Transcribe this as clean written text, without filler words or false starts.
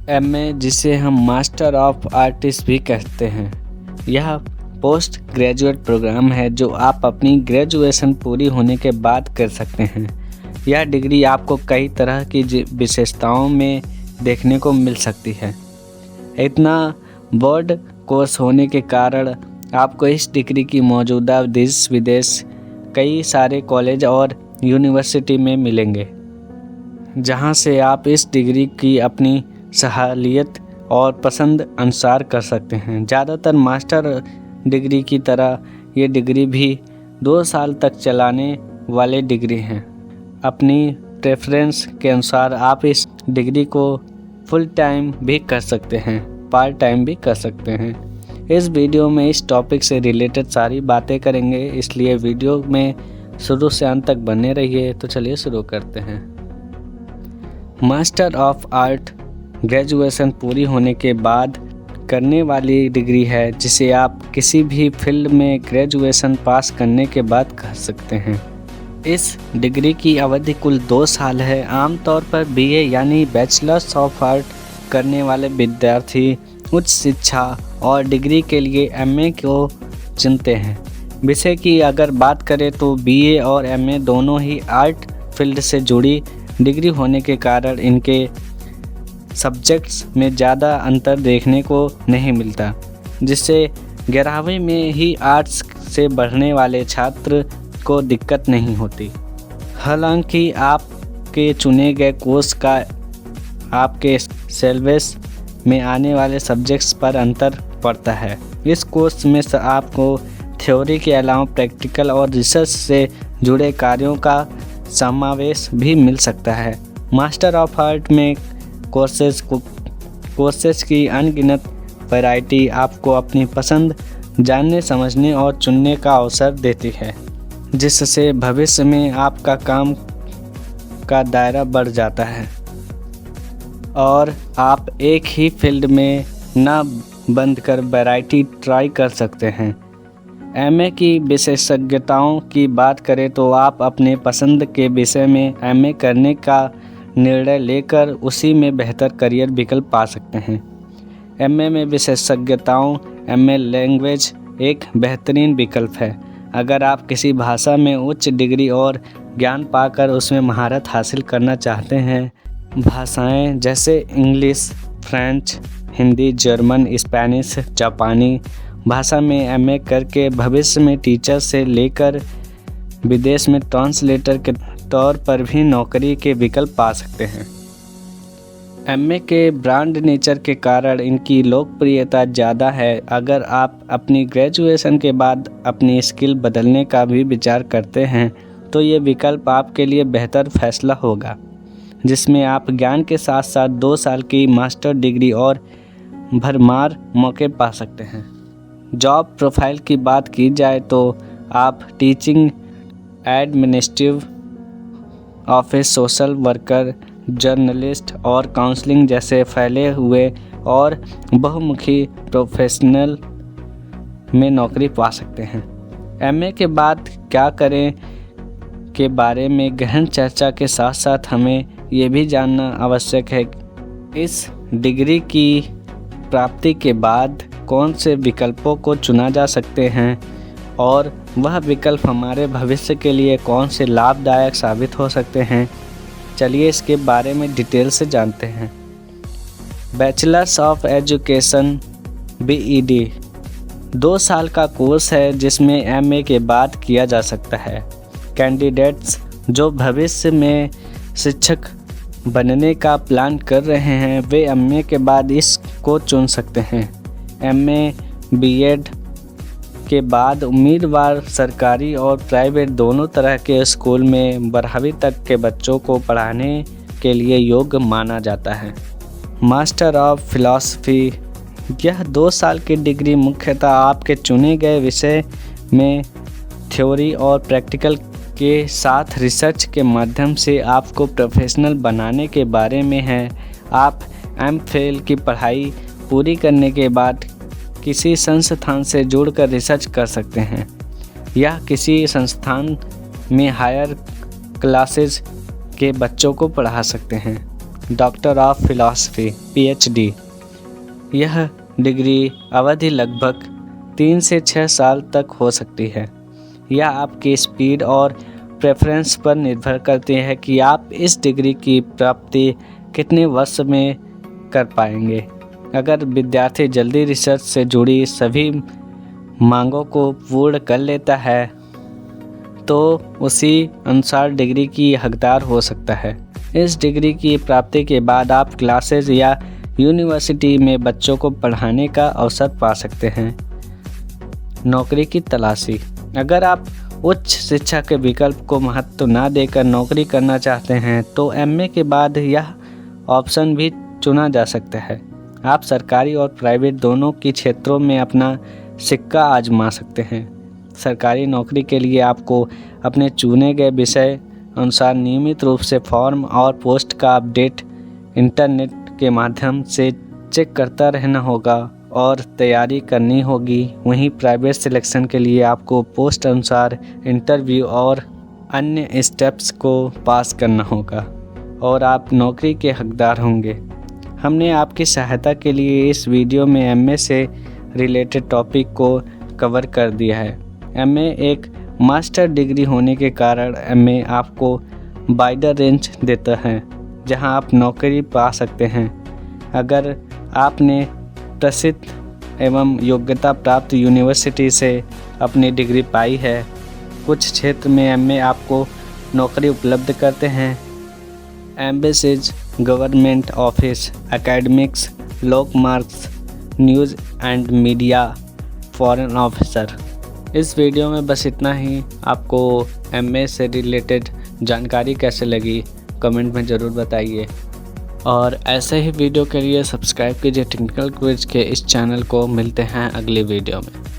MA, जिसे हम master of artist भी कहते हैं, यह पोस्ट ग्रेजुएट प्रोग्राम है जो आप अपनी ग्रेजुएशन पूरी होने के बाद कर सकते हैं। यह डिग्री आपको कई तरह की विशेषताओं में देखने को मिल सकती है। इतना ब्रॉड कोर्स होने के कारण आपको इस डिग्री की मौजूदा देश विदेश कई सारे कॉलेज और यूनिवर्सिटी में मिलेंगे, जहां से आप इस डिग्री की अपनी सहालियत और पसंद अनुसार कर सकते हैं। ज़्यादातर मास्टर डिग्री की तरह ये डिग्री भी 2 साल तक चलाने वाले डिग्री हैं। अपनी प्रेफरेंस के अनुसार आप इस डिग्री को फुल टाइम भी कर सकते हैं, पार्ट टाइम भी कर सकते हैं। इस वीडियो में इस टॉपिक से रिलेटेड सारी बातें करेंगे, इसलिए वीडियो में शुरू से अंत तक बने रहिए। तो चलिए शुरू करते हैं। मास्टर ऑफ आर्ट ग्रेजुएशन पूरी होने के बाद करने वाली डिग्री है, जिसे आप किसी भी फील्ड में ग्रेजुएशन पास करने के बाद कर सकते हैं। इस डिग्री की अवधि कुल 2 साल है। आमतौर पर बीए यानी बैचलर्स ऑफ आर्ट करने वाले विद्यार्थी उच्च शिक्षा और डिग्री के लिए एमए को चुनते हैं। विषय की अगर बात करें तो बीए और एमए दोनों ही आर्ट फील्ड से जुड़ी डिग्री होने के कारण इनके सब्जेक्ट्स में ज़्यादा अंतर देखने को नहीं मिलता, जिससे 11वीं में ही आर्ट्स से बढ़ने वाले छात्र को दिक्कत नहीं होती। हालांकि आपके चुने गए कोर्स का आपके सिलेबस में आने वाले सब्जेक्ट्स पर अंतर पड़ता है। इस कोर्स में आपको थ्योरी के अलावा प्रैक्टिकल और रिसर्च से जुड़े कार्यों का समावेश भी मिल सकता है। मास्टर ऑफ आर्ट में कोर्सेज की अनगिनत वैरायटी आपको अपनी पसंद जानने, समझने और चुनने का अवसर देती है, जिससे भविष्य में आपका काम का दायरा बढ़ जाता है और आप एक ही फील्ड में ना बंद कर वैरायटी ट्राई कर सकते हैं। एमए की विशेषज्ञताओं की बात करें तो आप अपने पसंद के विषय में एमए करने का निर्णय लेकर उसी में बेहतर करियर विकल्प पा सकते हैं। एमए में विशेषज्ञताओं एमए लैंग्वेज एक बेहतरीन विकल्प है। अगर आप किसी भाषा में उच्च डिग्री और ज्ञान पाकर उसमें महारत हासिल करना चाहते हैं। भाषाएं जैसे English, French, Hindi, German, Spanish, जापानी भाषा में एमए करके भविष्य में टीचर से लेकर विदेश में ट्रांसलेटर के तौर पर भी नौकरी के विकल्प पा सकते हैं। एमए के ब्रांड नेचर के कारण इनकी लोकप्रियता ज़्यादा है। अगर आप अपनी ग्रेजुएशन के बाद अपनी स्किल बदलने का भी विचार करते हैं तो ये विकल्प आपके लिए बेहतर फैसला होगा, जिसमें आप ज्ञान के साथ साथ 2 साल की मास्टर डिग्री और भरमार मौके पा सकते हैं। जॉब प्रोफाइल की बात की जाए तो आप teaching, administrative, office social worker, journalist और काउंसलिंग जैसे फैले हुए और बहुमुखी प्रोफेशनल में नौकरी पा सकते हैं। एमए के बाद क्या करें के बारे में गहन चर्चा के साथ साथ हमें ये भी जानना आवश्यक है कि इस डिग्री की प्राप्ति के बाद कौन से विकल्पों को चुना जा सकते हैं और वह विकल्प हमारे भविष्य के लिए कौन से लाभदायक साबित हो सकते हैं। चलिए इसके बारे में डिटेल से जानते हैं। बैचलर्स ऑफ एजुकेशन बीईडी 2 साल का कोर्स है जिसमें एमए के बाद किया जा सकता है। कैंडिडेट्स जो भविष्य में शिक्षक बनने का प्लान कर रहे हैं वे एमए के बाद इसको चुन सकते हैं। एमए बीएड के बाद उम्मीदवार सरकारी और प्राइवेट दोनों तरह के स्कूल में 12वीं तक के बच्चों को पढ़ाने के लिए योग्य माना जाता है। मास्टर ऑफ फिलॉसफी यह 2 साल की डिग्री मुख्यतः आपके चुने गए विषय में थ्योरी और प्रैक्टिकल के साथ रिसर्च के माध्यम से आपको प्रोफेशनल बनाने के बारे में है। आप एमफिल की पढ़ाई पूरी करने के बाद किसी संस्थान से जुड़कर रिसर्च कर सकते हैं या किसी संस्थान में हायर क्लासेस के बच्चों को पढ़ा सकते हैं। Doctor of philosophy PhD। यह डिग्री अवधि लगभग 3 से 6 साल तक हो सकती है। यह आपकी स्पीड और प्रेफरेंस पर निर्भर करती है कि आप इस डिग्री की प्राप्ति कितने वर्ष में कर पाएंगे। अगर विद्यार्थी जल्दी रिसर्च से जुड़ी सभी मांगों को पूर्ण कर लेता है तो उसी अनुसार डिग्री की हकदार हो सकता है। इस डिग्री की प्राप्ति के बाद आप क्लासेज या यूनिवर्सिटी में बच्चों को पढ़ाने का अवसर पा सकते हैं। नौकरी की तलाशी। अगर आप उच्च शिक्षा के विकल्प को महत्व ना देकर नौकरी करना चाहते हैं तो MA के बाद यह ऑप्शन भी चुना जा सकता है। आप सरकारी और प्राइवेट दोनों की क्षेत्रों में अपना सिक्का आजमा सकते हैं। सरकारी नौकरी के लिए आपको अपने चुने गए विषय अनुसार नियमित रूप से फॉर्म और पोस्ट का अपडेट इंटरनेट के माध्यम से चेक करता रहना होगा और तैयारी करनी होगी। वहीं प्राइवेट सिलेक्शन के लिए आपको पोस्ट अनुसार इंटरव्यू और अन्य स्टेप्स को पास करना होगा और आप नौकरी के हकदार होंगे। हमने आपकी सहायता के लिए इस वीडियो में MA से रिलेटेड टॉपिक को कवर कर दिया है। MA एक मास्टर डिग्री होने के कारण MA आपको वाइडर रेंज देता है जहां आप नौकरी पा सकते हैं। अगर आपने प्रसिद्ध एवं योग्यता प्राप्त यूनिवर्सिटी से अपनी डिग्री पाई है, कुछ क्षेत्र में MA आपको नौकरी उपलब्ध करते हैं। Embassies, government office, academics, lock marks, news and media, foreign officer. इस वीडियो में बस इतना ही। आपको MA से रिलेटेड जानकारी कैसे लगी कमेंट में ज़रूर बताइए और ऐसे ही वीडियो के लिए सब्सक्राइब कीजिए टेक्निकल क्विज के इस चैनल को। मिलते हैं अगली वीडियो में।